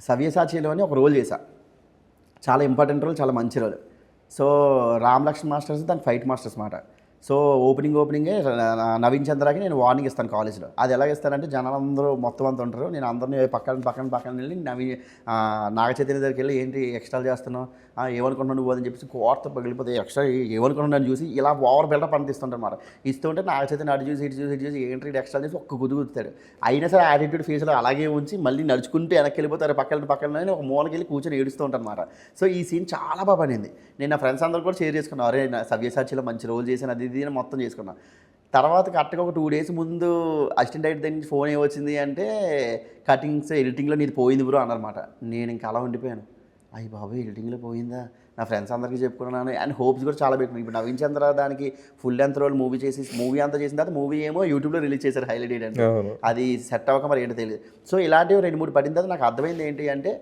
సవ్యసాచిలోని ఒక రోల్ చేశా. చాలా ఇంపార్టెంట్ రోల్, చాలా మంచి role. So Ram Lakshman masters దాని ఫైట్ మాస్టర్స్ మాట. సో ఓపెనింగే నవీన్ చంద్రకి నేను వార్నింగ్ ఇస్తాను కాలేజ్లో. అది ఎలాగ ఇస్తానంటే జనాలందరూ మొత్తం అంతా ఉంటారు, నేను అందరినీ పక్కన వెళ్ళి నాగ చైతన్య దగ్గరికి వెళ్ళి ఏంటి ఎక్స్ట్రా చేస్తున్నావు, ఏమనుకుంటున్నావు నువ్వు అని చెప్పేసి కోర్త పగిలిపోతే ఎక్స్ట్రా ఏమనుకుంటున్నాను నన్ను చూసి ఇలా ఓవర్ బిల్డప్ అంత ఇస్తుంటారు. ఇస్తుంటే నాగ చైతన్య అటు చూసి ఇటు చూసి ఏంటి ఇటు ఎక్స్ట్రా చేసి ఒక్క కుదుగుతాడు. అయినా సరే యాటిట్యూడ్ ఫేస్లో అలాగే ఉంచి మళ్ళీ నడుచుకుంటూ వెనక్కి వెళ్ళిపోతారు, పక్కన ఒక మూలకి వెళ్ళి కూర్చొని ఏడుస్తూ ఉంటాను అన్నమాట. సో ఈ సీన్ చాలా బాగా పడింది. నేను నా ఫ్రెండ్స్ అందరూ కూడా షేర్ చేసుకున్నాను, అరే నా సవ్యసాచిలో మంచి రోల్ చేశాను అది ఇది మొత్తం చేసుకున్నాను. తర్వాత కరెక్ట్గా ఒక 2 days ముందు అసిస్టెంట్ డైరెక్టర్ దగ్గర నుంచి ఫోన్ ఏమొచ్చింది అంటే కటింగ్స్ ఎడిటింగ్లో నీది పోయింది బ్రో అన్నమాట. నేను ఇంకా అలా ఉండిపోయాను, అయ్యి బాబు ఎడిటింగ్లో పోయిందా, నా ఫ్రెండ్స్ అందరికీ చెప్పుకున్నాను అండ్ హోప్స్ కూడా చాలా పెట్టుకున్నాను. ఇప్పుడు నవీన్ చంద్ర దానికి ఫుల్ లెంత్ రోల్ మూవీ అంతా చేసిన తర్వాత మూవీ ఏమో యూట్యూబ్లో రిలీజ్ చేశారు హైలైట్ ఏంటంటే అది సెట్ అవ్వక మరి ఏంటో తెలియదు. సో ఇలాంటివి 2-3 పడిన తర్వాత నాకు అర్థమైంది ఏంటి అంటే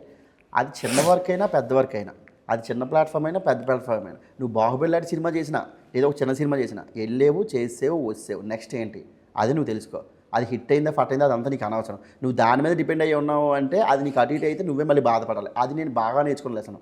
అది చిన్న వర్క్ అయినా పెద్ద వర్క్ అయినా, అది చిన్న ప్లాట్ఫామ్ అయినా పెద్ద ప్లాట్ఫామ్ అయినా, నువ్వు బాహుబలి లాంటి సినిమా చేసినా ఏదో ఒక చిన్న సినిమా చేసినా వెళ్ళేవు చేసేవు వచ్చేవు నెక్స్ట్ ఏంటి అది నువ్వు తెలుసుకో. అది హిట్ అయిందా ఫట్ అయిందా అదంతా నీకు అనవసరం. నువ్వు దాని మీద డిపెండ్ అయ్యి ఉన్నావు అంటే అది నీకు అటు ఇటు అయితే నువ్వే మళ్ళీ బాధపడాలి. అది నేను బాగా నేర్చుకున్న లెసను.